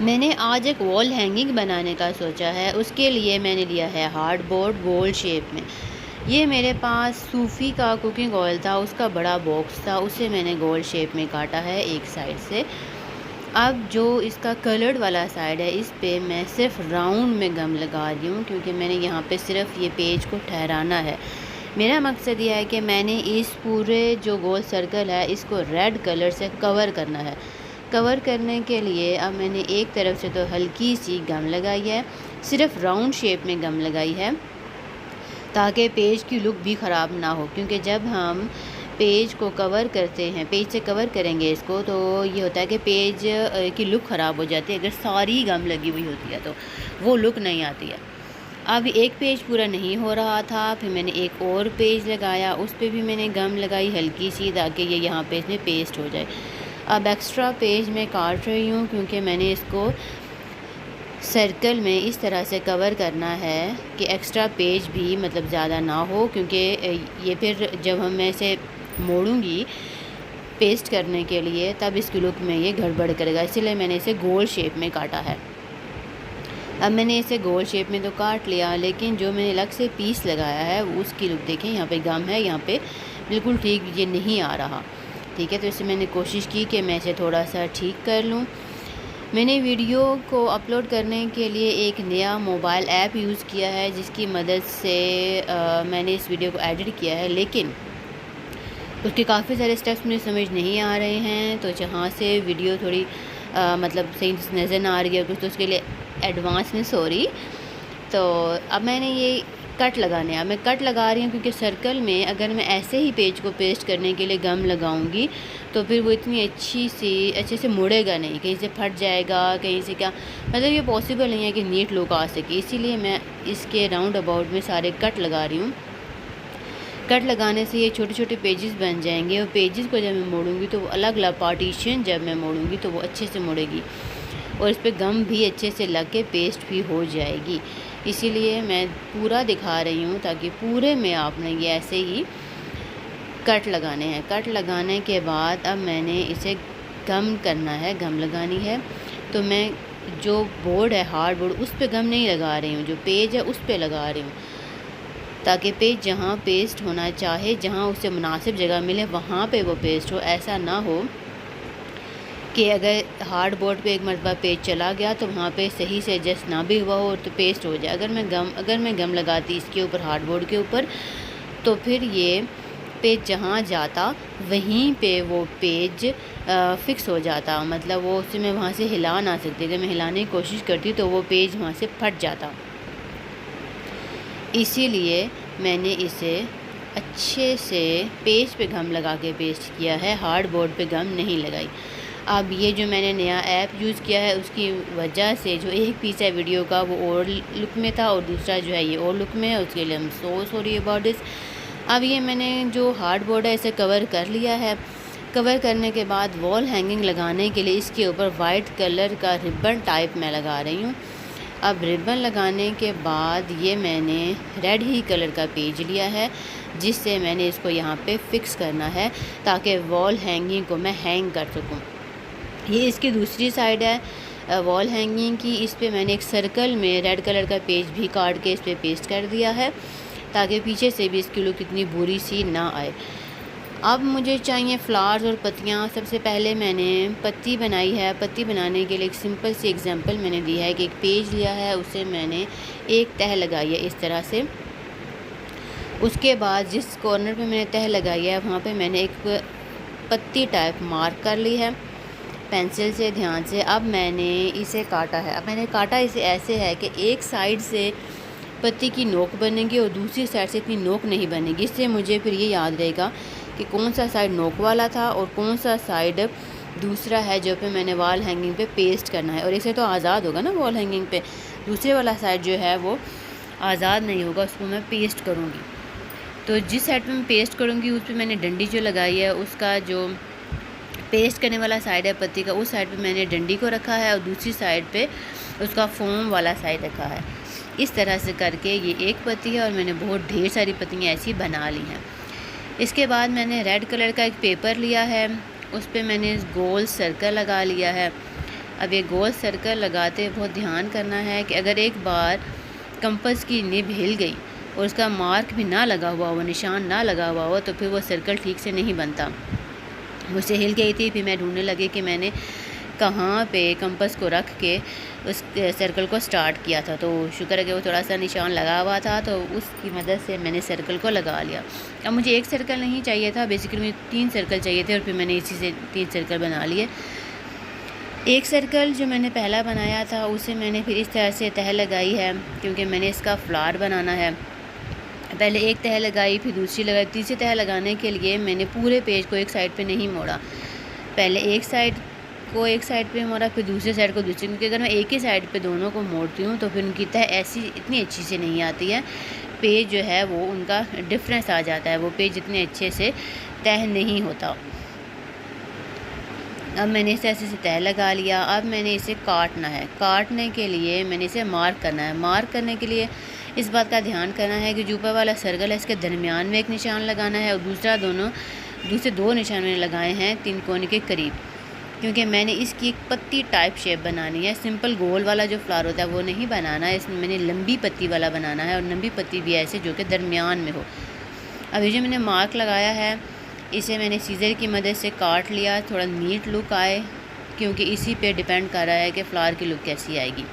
मैंने आज एक वॉल हैंगिंग बनाने का सोचा है। उसके लिए मैंने लिया है हार्डबोर्ड गोल शेप में। ये मेरे पास सूफ़ी का कुकिंग ऑयल था, उसका बड़ा बॉक्स था, उसे मैंने गोल शेप में काटा है एक साइड से। अब जो इसका कलर्ड वाला साइड है, इस पे मैं सिर्फ राउंड में गम लगा रही हूँ, क्योंकि मैंने यहाँ पे सिर्फ ये पेज को ठहराना है। मेरा मकसद ये है कि मैंने इस पूरे जो गोल सर्कल है, इसको रेड कलर से कवर करना है। कवर करने के लिए अब मैंने एक तरफ से तो हल्की सी गम लगाई है, सिर्फ राउंड शेप में गम लगाई है, ताकि पेज की लुक भी ख़राब ना हो। क्योंकि जब हम पेज को कवर करते हैं, पेज से कवर करेंगे इसको, तो ये होता है कि पेज की लुक ख़राब हो जाती है। अगर सारी गम लगी हुई होती है तो वो लुक नहीं आती है। अब एक पेज पूरा नहीं हो रहा था, फिर मैंने एक और पेज लगाया, उस पे भी मैंने गम लगाई हल्की सी, ताकि ये यहाँ पे इसमें पेस्ट हो जाए। अब एक्स्ट्रा पेज मैं काट रही हूँ, क्योंकि मैंने इसको सर्कल में इस तरह से कवर करना है कि एक्स्ट्रा पेज भी मतलब ज़्यादा ना हो, क्योंकि ये फिर जब हम मैं इसे मोड़ूंगी पेस्ट करने के लिए, तब इसकी लुक में ये गड़बड़ करेगा। इसीलिए मैंने इसे गोल शेप में काटा है। अब मैंने इसे गोल शेप में तो काट लिया, लेकिन जो मैंने अलग से पीस लगाया है उसकी लुक देखें। यहाँ पे गम है, यहाँ पे बिल्कुल ठीक ये नहीं आ रहा। ठीक है, तो इसे मैंने कोशिश की कि मैं इसे थोड़ा सा ठीक कर लूँ। मैंने वीडियो को अपलोड करने के लिए एक नया मोबाइल ऐप यूज़ किया है, जिसकी मदद से मैंने इस वीडियो को एडिट किया है, लेकिन उसके काफ़ी सारे स्टेप्स मुझे समझ नहीं आ रहे हैं। तो जहाँ से वीडियो थोड़ी मतलब सही नज़र ना आ रही है कुछ, तो उसके लिए एडवांस में सॉरी। तो अब मैंने ये कट लगाने, अब मैं कट लगा रही हूँ, क्योंकि सर्कल में अगर मैं ऐसे ही पेज को पेस्ट करने के लिए गम लगाऊंगी तो फिर वो इतनी अच्छे से मुड़ेगा नहीं, कहीं से फट जाएगा, कहीं से क्या, मतलब ये पॉसिबल नहीं है कि नीट लुक आ सके। इसीलिए मैं इसके राउंड अबाउट में सारे कट लगा रही हूँ। कट लगाने से ये छोटे छोटे पेजेस बन जाएंगे, और पेजेस को जब मैं मोड़ूंगी तो वो अलग अलग पार्टीशन जब मैं मोड़ूंगी तो वो अच्छे से मुड़ेगी, और इस पर गम भी अच्छे से लग के पेस्ट भी हो जाएगी। इसीलिए मैं पूरा दिखा रही हूँ, ताकि पूरे में आपने ये ऐसे ही कट लगाने हैं। कट लगाने के बाद अब मैंने इसे गम करना है, गम लगानी है। तो मैं जो बोर्ड है हार्ड बोर्ड, उस पर गम नहीं लगा रही हूँ, जो पेज है उस पर लगा रही हूँ, ताकि पेज जहाँ पेस्ट होना चाहे, जहाँ उसे मुनासिब जगह मिले, वहाँ पे वो पेस्ट हो। ऐसा ना हो कि अगर हार्ड बोर्ड पे एक मरतबा पेज चला गया तो वहाँ पे सही से एडजस्ट ना भी हुआ हो तो पेस्ट हो जाए। अगर मैं गम लगाती इसके ऊपर हार्ड बोर्ड के ऊपर, तो फिर ये पेज जहाँ जाता वहीं पे वो पेज फ़िक्स हो जाता, मतलब वो उसे मैं वहाँ से हिला ना सकती। अगर मैं हिलाने की कोशिश करती तो वो पेज वहाँ से फट जाता। इसीलिए मैंने इसे अच्छे से पेज पे गम लगा के पेस्ट किया है, हार्ड बोर्ड पे गम नहीं लगाई। अब ये जो मैंने नया ऐप यूज़ किया है, उसकी वजह से जो एक पीस है वीडियो का वो और लुक में था, और दूसरा जो है ये और लुक में है। उसके लिए हम सो सॉरी अबाउट दिस। अब ये मैंने जो हार्ड बोर्ड है इसे कवर कर लिया है। कवर करने के बाद वॉल हैंगिंग लगाने के लिए इसके ऊपर वाइट कलर का रिबन टाइप मैं लगा रही हूँ। अब रिबन लगाने के बाद ये मैंने रेड ही कलर का पेज लिया है, जिससे मैंने इसको यहाँ पे फिक्स करना है, ताकि वॉल हैंगिंग को मैं हैंग कर सकूँ। ये इसकी दूसरी साइड है वॉल हैंगिंग की। इस पे मैंने एक सर्कल में रेड कलर का पेज भी काट के इस पर पेस्ट कर दिया है, ताकि पीछे से भी इसकी लुक इतनी बुरी सी ना आए। अब मुझे चाहिए फ्लावर्स और पत्तियाँ। सबसे पहले मैंने पत्ती बनाई है। पत्ती बनाने के लिए एक सिंपल सी एग्जांपल मैंने दी है कि एक पेज लिया है, उसे मैंने एक तह लगाई है इस तरह से। उसके बाद जिस कॉर्नर पे मैंने तह लगाई है वहाँ पे मैंने एक पत्ती टाइप मार्क कर ली है पेंसिल से ध्यान से। अब मैंने इसे काटा है। अब मैंने काटा इसे ऐसे है कि एक साइड से पत्ती की नोक बनेगी और दूसरी साइड से इतनी नोक नहीं बनेगी। इससे मुझे फिर ये याद रहेगा कि कौन सा साइड नोक वाला था और कौन सा साइड दूसरा है जो पे मैंने वॉल हैंगिंग पे पेस्ट करना है। और इसे तो आज़ाद होगा ना वॉल हैंगिंग पे, दूसरे वाला साइड जो है वो आज़ाद नहीं होगा, उसको मैं पेस्ट करूँगी। तो जिस साइड पे मैं पेस्ट करूँगी उस पर मैंने डंडी जो लगाई है, उसका जो पेस्ट करने वाला साइड है पत्ती का, उस साइड पे मैंने डंडी को रखा है और दूसरी साइड पे उसका फोम वाला साइड रखा है। इस तरह से करके ये एक पत्ती है, और मैंने बहुत ढेर सारी पत्तियाँ ऐसी बना ली हैं। इसके बाद मैंने रेड कलर का एक पेपर लिया है, उस पर मैंने गोल सर्कल लगा लिया है। अब ये गोल सर्कल लगाते बहुत ध्यान करना है कि अगर एक बार कंपास की निब हिल गई और उसका मार्क भी ना लगा हुआ हो, निशान ना लगा हुआ हो, तो फिर वो सर्कल ठीक से नहीं बनता। मुझसे हिल गई थी, फिर मैं ढूंढने लगी कि मैंने कहाँ पे कंपास को रख के उस सर्कल को स्टार्ट किया था। तो शुक्र है कि वो थोड़ा सा निशान लगा हुआ था, तो उसकी मदद से मैंने सर्कल को लगा लिया। अब मुझे एक सर्कल नहीं चाहिए था, बेसिकली मुझे 3 सर्कल चाहिए थे और फिर मैंने इसी से 3 सर्कल बना लिए। एक सर्कल जो मैंने पहला बनाया था उसे मैंने फिर इस तरह से तह लगाई है, क्योंकि मैंने इसका फ्लावर बनाना है। पहले एक तह लगाई, फिर दूसरी लगाई। तीसरी तह लगाने के लिए मैंने पूरे पेज को एक साइड पे नहीं मोड़ा, पहले एक साइड को एक साइड पे मोड़ा, फिर दूसरी साइड को दूसरी, क्योंकि अगर मैं एक ही साइड पे दोनों को मोड़ती हूँ तो फिर उनकी तह ऐसी इतनी अच्छी से नहीं आती है। पेज जो है वो उनका डिफरेंस आ जाता है, वो पेज इतने अच्छे से तह नहीं होता। अब मैंने इसे ऐसे से तह लगा लिया। अब मैंने इसे काटना है। काटने के लिए मैंने इसे मार्क करना है। मार्क करने के लिए इस बात का ध्यान करना है कि जो ऊपर वाला सर्कल है इसके दरमियान में एक निशान लगाना है और दूसरे 2 निशान मैंने लगाए हैं 3 कोने के करीब, क्योंकि मैंने इसकी एक पत्ती टाइप शेप बनानी है। सिंपल गोल वाला जो फ्लावर होता है वो नहीं बनाना है, इसमें मैंने लंबी पत्ती वाला बनाना है, और लंबी पत्ती भी ऐसे जो कि दरमियान में हो। अब ये जो मैंने मार्क लगाया है इसे मैंने सीज़र की मदद से काट लिया, थोड़ा नीट लुक आए, क्योंकि इसी पे डिपेंड कर रहा है कि फ़्लावर की लुक कैसी आएगी।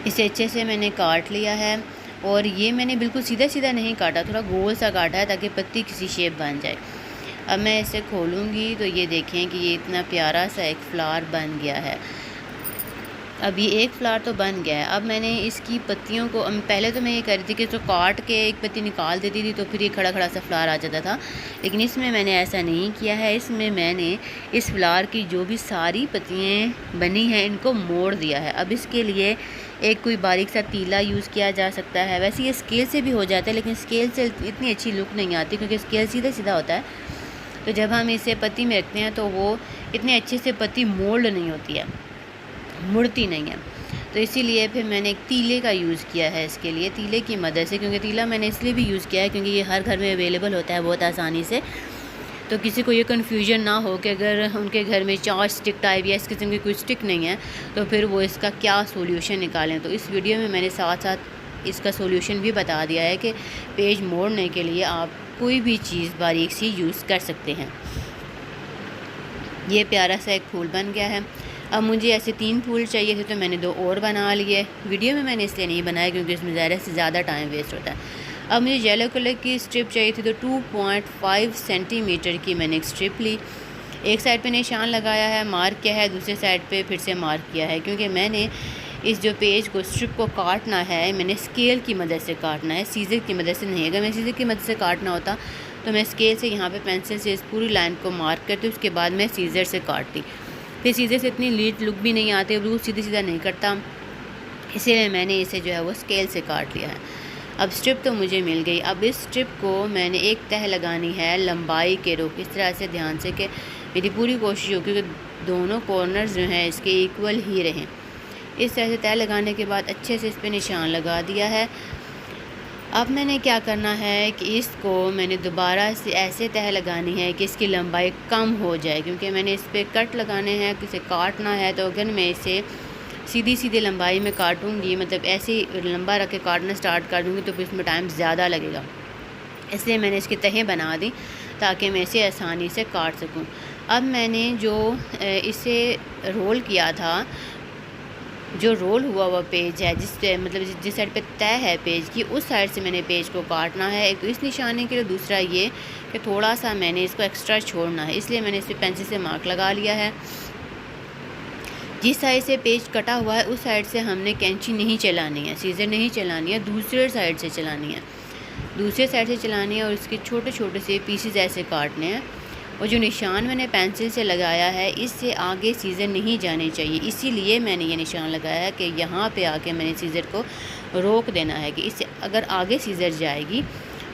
इसे अच्छे से मैंने काट लिया है, और ये मैंने बिल्कुल सीधा सीधा नहीं काटा, थोड़ा गोल सा काटा है ताकि पत्ती किसी शेप बन जाए। अब मैं इसे खोलूँगी तो ये देखें कि ये इतना प्यारा सा एक फ़्लावर बन गया है। अब ये एक फ्लावर तो बन गया है। अब मैंने इसकी पत्तियों को पहले तो मैं ये कर रही थी कि इसको काट के एक पत्ती निकाल देती थी तो फिर ये खड़ा खड़ा सा फ्लावर आ जाता था, लेकिन इसमें मैंने ऐसा नहीं किया है। इसमें मैंने इस फ्लावर की जो भी सारी पत्तियाँ बनी हैं इनको मोड़ दिया है। अब इसके लिए एक कोई बारीक सा तीला यूज़ किया जा सकता है। वैसे ये स्केल से भी हो जाता है, लेकिन स्केल से इतनी अच्छी लुक नहीं आती, क्योंकि स्केल सीधा सीधा होता है, तो जब हम इसे पत्ती में रखते हैं तो वो इतने अच्छे से पत्ती मोल्ड नहीं होती है, मुड़ती नहीं है। तो इसीलिए फिर मैंने एक तीले का यूज़ किया है इसके लिए, तीले की मदद से। क्योंकि तीला मैंने इसलिए भी यूज़ किया है क्योंकि ये हर घर में अवेलेबल होता है बहुत आसानी से, तो किसी को ये कन्फ्यूजन ना हो कि अगर उनके घर में 4 स्टिक टाइप या इस किस्म की कोई स्टिक नहीं है तो फिर वो इसका क्या सोल्यूशन निकालें। तो इस वीडियो में मैंने साथ साथ इसका सोल्यूशन भी बता दिया है कि पेज मोड़ने के लिए आप कोई भी चीज़ बारीक सी यूज़ कर सकते हैं। ये प्यारा सा एक फूल बन गया है। अब मुझे ऐसे 3 फूल चाहिए थे तो मैंने 2 और बना लिए। वीडियो में मैंने इसलिए नहीं बनाया क्योंकि इसमें ज़्यादा से ज़्यादा टाइम वेस्ट होता है। अब मुझे येलो कलर की स्ट्रिप चाहिए थी तो 2.5 सेंटीमीटर की मैंने एक स्ट्रिप ली। एक साइड पे निशान लगाया है, मार्क किया है, दूसरे साइड पे फिर से मार्क किया है, क्योंकि मैंने इस जो पेज को स्ट्रिप को काटना है मैंने स्केल की मदद से काटना है, सीज़र की मदद से नहीं। अगर मैं सीज़र की मदद से काटना होता तो मैं स्केल से यहाँ पे पेंसिल से इस पूरी लाइन को मार्क करती, उसके बाद मैं सीज़र से काटती। फिर सीज़र से इतनी नीट लुक भी नहीं आती, बिल्कुल सीधा सीधा नहीं कटता, इसीलिए मैंने इसे जो है वो स्केल से काट लिया है। अब स्ट्रिप तो मुझे मिल गई। अब इस स्ट्रिप को मैंने एक तह लगानी है लंबाई के रुख, इस तरह से ध्यान से कि मेरी पूरी कोशिश हो कि दोनों कॉर्नर्स जो हैं इसके इक्वल ही रहें। इस तरह से तह लगाने के बाद अच्छे से इस पर निशान लगा दिया है। अब मैंने क्या करना है कि इसको मैंने दोबारा से ऐसे तह लगानी है कि इसकी लंबाई कम हो जाए, क्योंकि मैंने इस पर कट लगाने हैं, इसे काटना है। तो अगर मैं इसे सीधी सीधी लंबाई में काटूंगी, मतलब ऐसे ही लंबा रख के काटना स्टार्ट कर दूंगी तो फिर इसमें टाइम ज़्यादा लगेगा, इसलिए मैंने इसकी तहें बना दी ताकि मैं इसे आसानी से काट सकूं। अब मैंने जो इसे रोल किया था, जो रोल हुआ हुआ पेज है जिस साइड पे तय है पेज की, उस साइड से मैंने पेज को काटना है। एक तो इस निशाने के लिए, दूसरा ये कि थोड़ा सा मैंने इसको एक्स्ट्रा छोड़ना है, इसलिए मैंने इस पर पेंसिल से मार्क लगा लिया है। जिस साइड से पेज कटा हुआ है उस साइड से हमने कैंची नहीं चलानी है, सीज़र नहीं चलानी है, दूसरे साइड से चलानी है, दूसरे साइड से चलानी है और इसके छोटे छोटे से पीसेस ऐसे काटने हैं। और जो निशान मैंने पेंसिल से लगाया है इससे आगे सीज़र नहीं जाने चाहिए, इसीलिए मैंने ये निशान लगाया है कि यहाँ पे आके मैंने सीज़र को रोक देना है कि इससे अगर आगे सीज़र जाएगी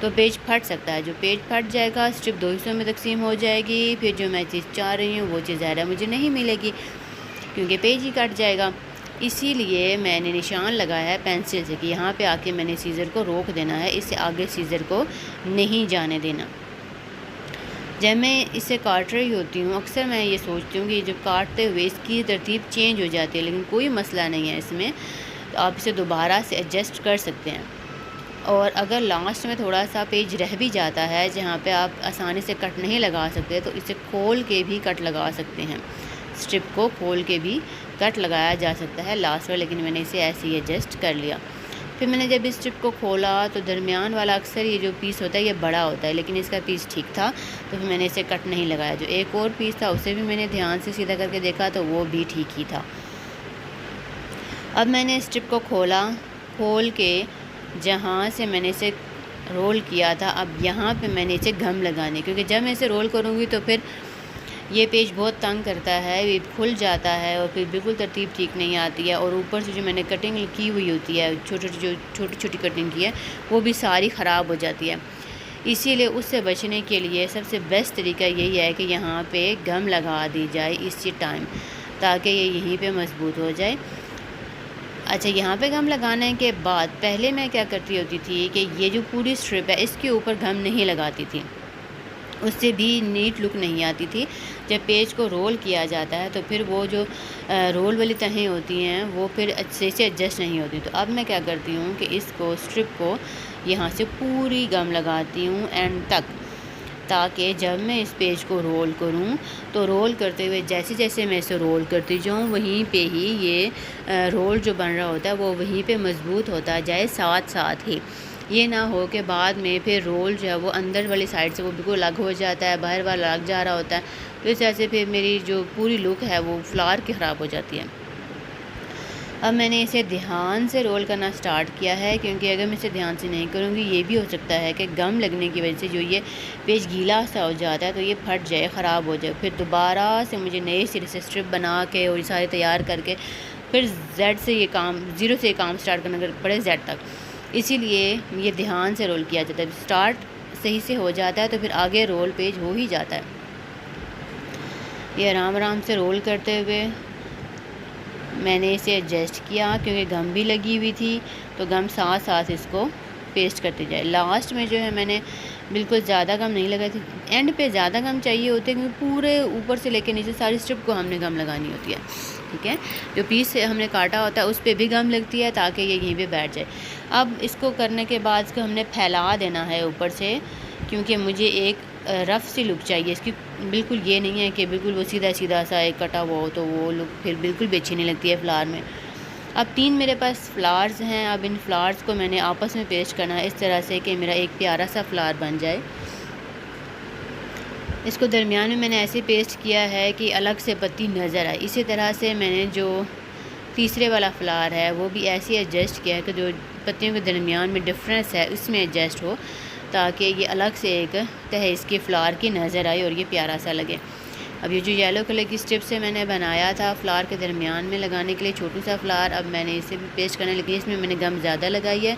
तो पेज फट सकता है। जो पेज फट जाएगा स्ट्रिप 2 हिस्सों में तकसीम हो जाएगी, फिर जो मैं चीज़ चाह रही हूँ वो चीज़ ज़्यादा मुझे नहीं मिलेगी क्योंकि पेज ही कट जाएगा। इसीलिए मैंने निशान लगाया है पेंसिल से कि यहाँ पे आके मैंने सीज़र को रोक देना है, इससे आगे सीज़र को नहीं जाने देना। जब मैं इसे काट रही होती हूँ अक्सर मैं ये सोचती हूँ कि जब काटते हुए इसकी तरतीब चेंज हो जाती है, लेकिन कोई मसला नहीं है इसमें, तो आप इसे दोबारा से एडजस्ट कर सकते हैं। और अगर लास्ट में थोड़ा सा पेज रह भी जाता है जहाँ पे आप आसानी से कट नहीं लगा सकते, तो इसे खोल के भी कट लगा सकते हैं। स्ट्रिप को खोल के भी कट लगाया जा सकता है लास्ट में, लेकिन मैंने इसे ऐसे ही एडजस्ट कर लिया। फिर मैंने जब इस स्ट्रिप को खोला तो दरमियान वाला अक्सर ये जो पीस होता है ये बड़ा होता है, लेकिन इसका पीस ठीक था, तो फिर मैंने इसे कट नहीं लगाया। जो एक और पीस था उसे भी मैंने ध्यान से सीधा करके देखा तो वो भी ठीक ही था। अब मैंने स्ट्रिप को खोल के जहाँ से मैंने इसे रोल किया था, अब यहाँ पे मैंने इसे गम लगाने, क्योंकि जब मैं इसे रोल करूँगी तो फिर ये पेज बहुत तंग करता है, ये खुल जाता है और फिर बिल्कुल तरतीब ठीक नहीं आती है। और ऊपर से जो मैंने कटिंग की हुई होती है, छोटी छोटी कटिंग की है, वो भी सारी ख़राब हो जाती है। इसीलिए उससे बचने के लिए सबसे बेस्ट तरीका यही है कि यहाँ पे गम लगा दी जाए इसी टाइम, ताकि ये यहीं पे मज़बूत हो जाए। अच्छा, यहाँ पे गम लगाने के बाद पहले मैं क्या करती होती थी कि ये जो पूरी स्ट्रिप है इसके ऊपर गम नहीं लगाती थी, उससे भी नीट लुक नहीं आती थी। जब पेज को रोल किया जाता है तो फिर वो जो रोल वाली तहें होती हैं वो फिर अच्छे से एडजस्ट नहीं होती। तो अब मैं क्या करती हूँ कि इसको स्ट्रिप को यहाँ से पूरी गम लगाती हूँ एंड तक, ताकि जब मैं इस पेज को रोल करूँ तो रोल करते हुए जैसे जैसे मैं इसे रोल करती जाऊँ वहीं पे ही ये रोल जो बन रहा होता है वो वहीं पे मज़बूत होता जाए साथ साथ ही। ये ना हो कि बाद में फिर रोल जो है वो अंदर वाली साइड से वो बिल्कुल अलग हो जाता है, बाहर वाला अलग जा रहा होता है, तो इस वजह से फिर मेरी जो पूरी लुक है वो फ्लावर की ख़राब हो जाती है। अब मैंने इसे ध्यान से रोल करना स्टार्ट किया है, क्योंकि अगर मैं इसे ध्यान से नहीं करूँगी ये भी हो सकता है कि गम लगने की वजह से जो ये पेज गीला सा हो जाता है तो ये फट जाए, ख़राब हो जाए। फिर दोबारा से मुझे नए सिरे से स्ट्रिप बना के और ये सारे तैयार करके फिर ज़ेड से ये काम, ज़ीरो से ये काम स्टार्ट करना पड़े ज़ेड तक। इसीलिए ये ध्यान से रोल किया जाता है। स्टार्ट सही से हो जाता है तो फिर आगे रोल पेज हो ही जाता है। ये आराम आराम से रोल करते हुए मैंने इसे एडजस्ट किया, क्योंकि गम भी लगी हुई थी, तो गम साथ साथ इसको पेस्ट करते जाए। लास्ट में जो है मैंने बिल्कुल ज़्यादा गम नहीं लगाई थी, एंड पे ज़्यादा गम चाहिए होते हैं क्योंकि पूरे ऊपर से लेकर नीचे सारी स्ट्रिप को हमने गम लगानी होती है। ठीक है, जो पीस हमने काटा होता है उस पर भी गम लगती है ताकि ये यहीं पे बैठ जाए। अब इसको करने के बाद इसको हमने फैला देना है ऊपर से, क्योंकि मुझे एक रफ़ सी लुक चाहिए इसकी। बिल्कुल ये नहीं है कि बिल्कुल वो सीधा सीधा सा एक कटा हुआ हो, तो वो लुक फिर बिल्कुल भी अच्छी नहीं लगती है फ्लावर में। अब 3 मेरे पास फ्लावर्स हैं। अब इन फ्लावर्स को मैंने आपस में पेस्ट करना है इस तरह से कि मेरा एक प्यारा सा फ्लावर बन जाए। इसको दरमियान में मैंने ऐसे पेस्ट किया है कि अलग से पत्ती नज़र आए। इसी तरह से मैंने जो तीसरे वाला फ्लावर है वो भी ऐसे एडजस्ट किया है कि जो पत्तियों के दरमियान में डिफरेंस है उसमें एडजस्ट हो, ताकि ये अलग से एक तह इसके फ्लावर की नज़र आए और ये प्यारा सा लगे। अब ये जो येलो कलर की स्ट्रिप से मैंने बनाया था फ्लावर के दरमियान में लगाने के लिए छोटू सा फ्लावर, अब मैंने इसे भी पेस्ट करने लगी। इसमें मैंने गम ज़्यादा लगाई है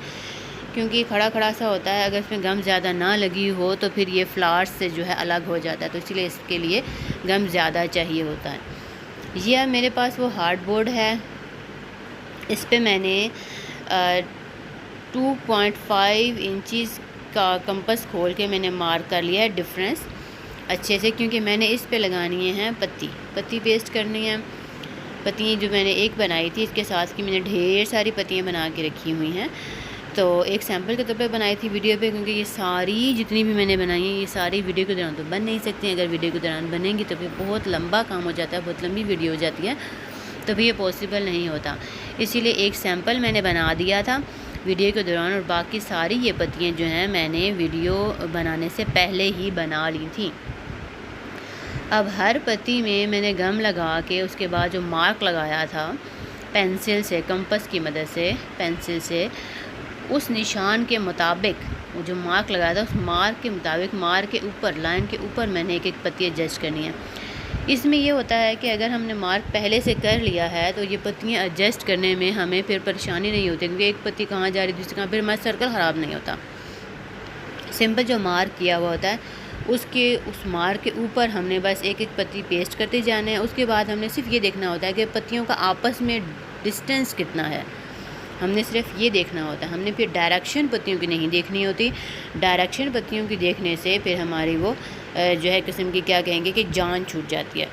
क्योंकि खड़ा खड़ा सा होता है, अगर इसमें गम ज़्यादा ना लगी हो तो फिर ये फ्लावर्स से जो है अलग हो जाता है, तो इसलिए इसके लिए गम ज़्यादा चाहिए होता है। ये अब मेरे पास वो हार्ड बोर्ड है, इस पर मैंने 2.5 इंचज़ का कंपस खोल के मैंने मार्क कर लिया है डिफरेंस अच्छे से, क्योंकि मैंने इस पे लगानी है पत्ती पेस्ट करनी है। पत्तियाँ जो मैंने एक बनाई थी इसके साथ की मैंने ढेर सारी पत्तियाँ बना के रखी हुई हैं, तो एक सैम्पल के तौर पे बनाई थी वीडियो पे, क्योंकि ये सारी जितनी भी मैंने बनाई है ये सारी वीडियो के दौरान तो बन नहीं सकती। अगर वीडियो के दौरान बनेंगी तो फिर बहुत लंबा काम हो जाता है, बहुत लंबी वीडियो हो जाती है, तो फिर ये पॉसिबल नहीं होता। इसीलिए एक सैम्पल मैंने बना दिया था वीडियो के दौरान, और बाकी सारी ये पत्तियाँ जो हैं मैंने वीडियो बनाने से पहले ही बना ली थी। अब हर पत्ती में मैंने गम लगा के उसके बाद जो मार्क लगाया था पेंसिल से, कंपस की मदद से पेंसिल से, उस निशान के मुताबिक वो जो मार्क लगाया था उस मार्क के मुताबिक मार्क के ऊपर, लाइन के ऊपर मैंने एक एक पत्ती एडजस्ट करनी है। इसमें ये होता है कि अगर हमने मार्क पहले से कर लिया है तो ये पत्तियाँ एडजस्ट करने में हमें फिर परेशानी नहीं होती, क्योंकि एक पत्ती कहाँ जा रही है दूसरी कहाँ, फिर हमारा सर्कल ख़राब नहीं होता। सिंपल जो मार्क किया हुआ होता है उसके उस मार्क के ऊपर हमने बस एक एक पत्ती पेस्ट करते जाना है। उसके बाद हमने सिर्फ ये देखना होता है कि पत्तियों का आपस में डिस्टेंस कितना है, हमने सिर्फ ये देखना होता है। हमने फिर डायरेक्शन पत्तियों की नहीं देखनी होती, डायरेक्शन पत्तियों की देखने से फिर हमारी वो जो है किस्म की क्या कहेंगे कि जान छूट जाती है,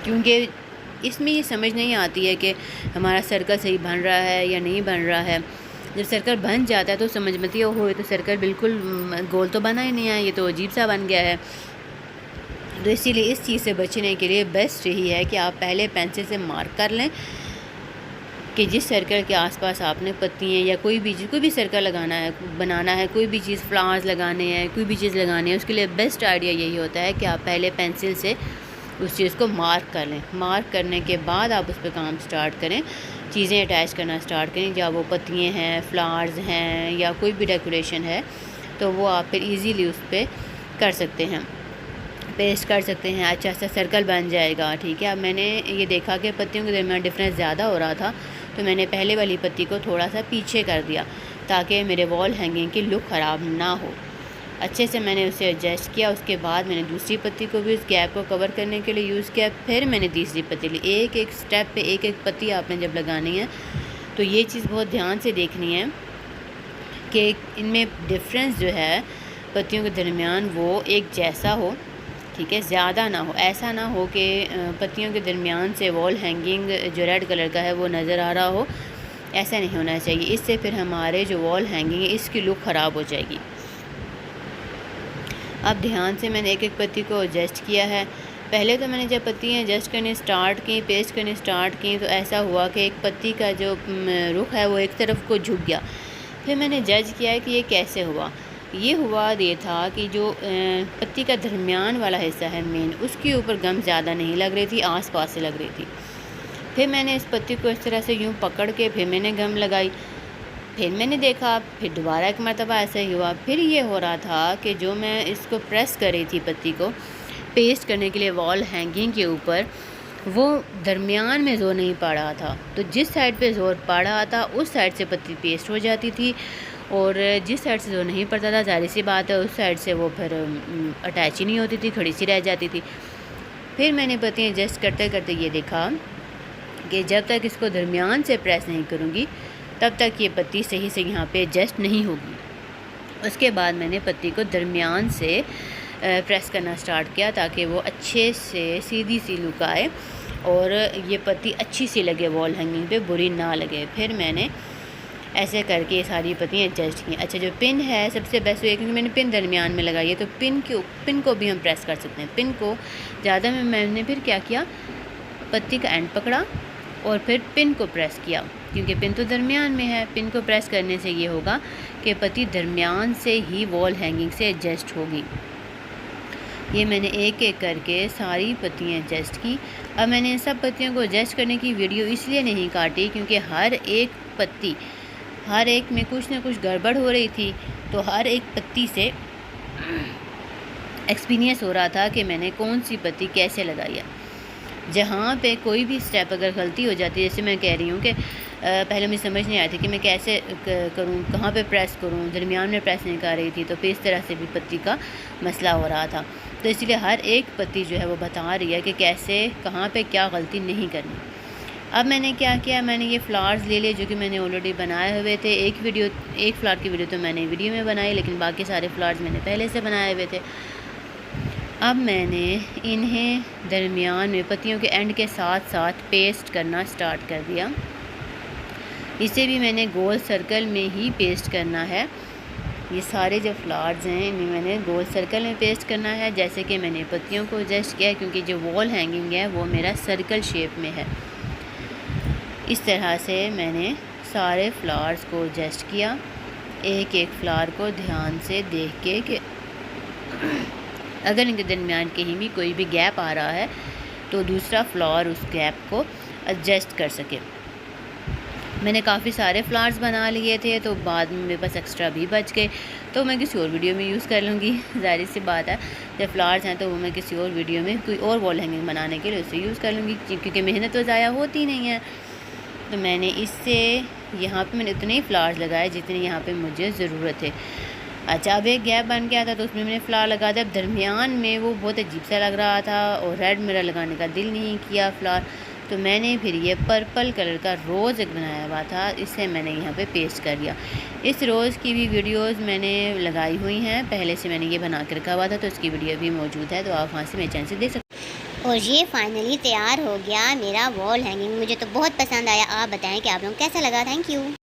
क्योंकि इसमें ये समझ नहीं आती है कि हमारा सर्कल सही बन रहा है या नहीं बन रहा है। जब सर्कल बन जाता है तो समझ में आती है ओहो ये तो सर्कल बिल्कुल गोल तो बना ही नहीं है, ये तो अजीब सा बन गया है। तो इसीलिए इस चीज़ से बचने के लिए बेस्ट यही है कि आप पहले पेंसिल से मार्क कर लें कि जिस सर्कल के आसपास आपने पत्तियाँ या कोई भी सर्कल लगाना है, बनाना है, कोई भी चीज़ फ्लावर्स लगाने हैं, कोई भी चीज़ लगानी है, उसके लिए बेस्ट आइडिया यही होता है कि आप पहले पेंसिल से उस चीज़ को मार्क कर लें। मार्क करने के बाद आप उस पर काम स्टार्ट करें, चीज़ें अटैच करना स्टार्ट करें, जब वो पत्तियाँ हैं, फ्लावर्स हैं या कोई भी डेकोरेशन है तो वो आप फिर ईज़िली उस पर कर सकते हैं, पेस्ट कर सकते हैं, अच्छा सा सर्कल बन जाएगा। ठीक है, अब मैंने ये देखा कि पत्तियों के दरमियान डिफरेंस ज़्यादा हो रहा था तो मैंने पहले वाली पत्ती को थोड़ा सा पीछे कर दिया ताकि मेरे वॉल हैंगिंग की लुक ख़राब ना हो। अच्छे से मैंने उसे एडजस्ट किया। उसके बाद मैंने दूसरी पत्ती को भी उस गैप को कवर करने के लिए यूज़ किया। फिर मैंने तीसरी पत्ती ली। एक एक स्टेप पे एक एक पत्ती आपने जब लगानी है तो ये चीज़ बहुत ध्यान से देखनी है कि इनमें डिफरेंस जो है पत्तियों के दरमियान वो एक जैसा हो। ठीक है, ज़्यादा ना हो, ऐसा ना हो कि पत्तियों के दरमियान से वॉल हैंगिंग जो रेड कलर का है वो नज़र आ रहा हो, ऐसा नहीं होना चाहिए। इससे फिर हमारे जो वॉल हैंगिंग है इसकी लुक ख़राब हो जाएगी। अब ध्यान से मैंने एक एक पत्ती को एडजस्ट किया है। पहले तो मैंने जब पत्तियाँ एडजस्ट करनी स्टार्ट की, पेस्ट करनी स्टार्ट की तो ऐसा हुआ कि एक पत्ती का जो रुख है वो एक तरफ को झुक गया। फिर मैंने जज किया कि ये कैसे हुआ। ये हुआ ये था कि जो पत्ती का दरमियान वाला हिस्सा है मेन, उसके ऊपर गम ज़्यादा नहीं लग रही थी, आस पास से लग रही थी। फिर मैंने इस पत्ती को इस तरह से यूँ पकड़ के फिर मैंने गम लगाई। फिर मैंने देखा, फिर दोबारा एक मरतबा ऐसा ही हुआ। फिर ये हो रहा था कि जो मैं इसको प्रेस कर रही थी पत्ती को पेस्ट करने के लिए वॉल हैंगिंग के ऊपर, वो दरमियान में ज़ोर नहीं पड़ रहा था। तो जिस साइड पे ज़ोर पड़ रहा था उस साइड से पत्ती पेस्ट हो जाती थी और जिस साइड से ज़ोर नहीं पड़ता था ज़ाहिर सी बात है उस साइड से वो फिर अटैच ही नहीं होती थी, खड़ी सी रह जाती थी। फिर मैंने पत्तियाँ एडजस्ट करते करते ये देखा कि जब तक इसको दरमियान से प्रेस नहीं करूँगी तब तक ये पत्ती सही से यहाँ पे एडजस्ट नहीं होगी। उसके बाद मैंने पत्ती को दरमियान से प्रेस करना स्टार्ट किया ताकि वो अच्छे से सीधी सी लुक आए और ये पत्ती अच्छी सी लगे वॉल हैंगिंग पे, बुरी ना लगे। फिर मैंने ऐसे करके ये सारी पत्तियाँ एडजस्ट की। अच्छा, जो पिन है सबसे बेस्ट है क्योंकि मैंने पिन दरमियान में लगाई है तो पिन को भी हम प्रेस कर सकते हैं। पिन को ज़्यादा में मैंने फिर क्या किया, पत्ती का एंड पकड़ा और फिर पिन को प्रेस किया क्योंकि पिन तो दरमियान में है। पिन को प्रेस करने से ये होगा कि पत्ती दरमियान से ही वॉल हैंगिंग से एडजस्ट होगी। ये मैंने एक एक करके सारी पत्तियाँ एडजस्ट की। अब मैंने इन सब पत्तियों को एडजस्ट करने की वीडियो इसलिए नहीं काटी क्योंकि हर एक पत्ती, हर एक में कुछ ना कुछ गड़बड़ हो रही थी, तो हर एक पत्ती से एक्सपीरियंस हो रहा था कि मैंने कौन सी पत्ती कैसे लगाई है। जहाँ पे कोई भी स्टेप अगर गलती हो जाती है, जैसे मैं कह रही हूँ कि पहले मुझे समझ नहीं आती कि मैं कैसे करूँ, कहाँ पे प्रेस करूँ, दरमियान में प्रेस नहीं कर रही थी तो फिर इस तरह से भी पत्ती का मसला हो रहा था। तो इसलिए हर एक पत्ती जो है वो बता रही है कि कैसे कहाँ पे क्या गलती नहीं करनी। अब मैंने क्या किया, मैंने ये फ्लावर्स ले लिए जो कि मैंने ऑलरेडी बनाए हुए थे। एक फ्लावर की वीडियो तो मैंने वीडियो में बनाई, लेकिन बाकी सारे फ्लावर्स मैंने पहले से बनाए हुए थे। अब मैंने इन्हें दरमियान में पत्तियों के एंड के साथ साथ पेस्ट करना स्टार्ट कर दिया। इसे भी मैंने गोल सर्कल में ही पेस्ट करना है। ये सारे जो फ्लावर्स हैं इन्हें मैंने गोल सर्कल में पेस्ट करना है, जैसे कि मैंने पत्तियों को एडजस्ट किया क्योंकि जो वॉल हैंगिंग है वो मेरा सर्कल शेप में है। इस तरह से मैंने सारे फ्लावर्स को एडजस्ट किया, एक एक फ्लावर को ध्यान से देख के कि अगर इनके दरमियान कहीं भी कोई भी गैप आ रहा है तो दूसरा फ्लावर उस गैप को एडजस्ट कर सके। मैंने काफ़ी सारे फ्लावर्स बना लिए थे तो बाद में मेरे पास एक्स्ट्रा भी बच गए, तो मैं किसी और वीडियो में यूज़ कर लूँगी। ज़ाहिर सी बात है जब फ्लावर्स हैं तो वो मैं किसी और वीडियो में कोई और वॉल हैंगिंग बनाने के लिए उसे यूज़ कर लूँगी क्योंकि मेहनत तो ज़ाया होती नहीं है। तो मैंने इससे यहाँ पे मैंने उतने ही फ्लावर्स लगाए जितने यहाँ पे मुझे ज़रूरत है। अच्छा, अब एक गैप बन गया था तो उसमें मैंने फ्लावर लगा दिया। अब दरमियान में वो बहुत अजीब सा लग रहा था और रेड मेरा लगाने का दिल नहीं किया फ्लावर, तो मैंने फिर ये पर्पल कलर का रोज़ एक बनाया हुआ था, इसे मैंने यहाँ पे पेस्ट कर दिया। इस रोज़ की भी वीडियोस मैंने लगाई हुई हैं, पहले से मैंने ये बना के रखा हुआ था, तो इसकी वीडियो भी मौजूद है, तो आप वहाँ से मेरे चैनल से देख सकते हैं। और ये फाइनली तैयार हो गया मेरा वॉल हैंगिंग। मुझे तो बहुत पसंद आया। आप बताएं कि आप लोगों को कैसा लगा। Thank you.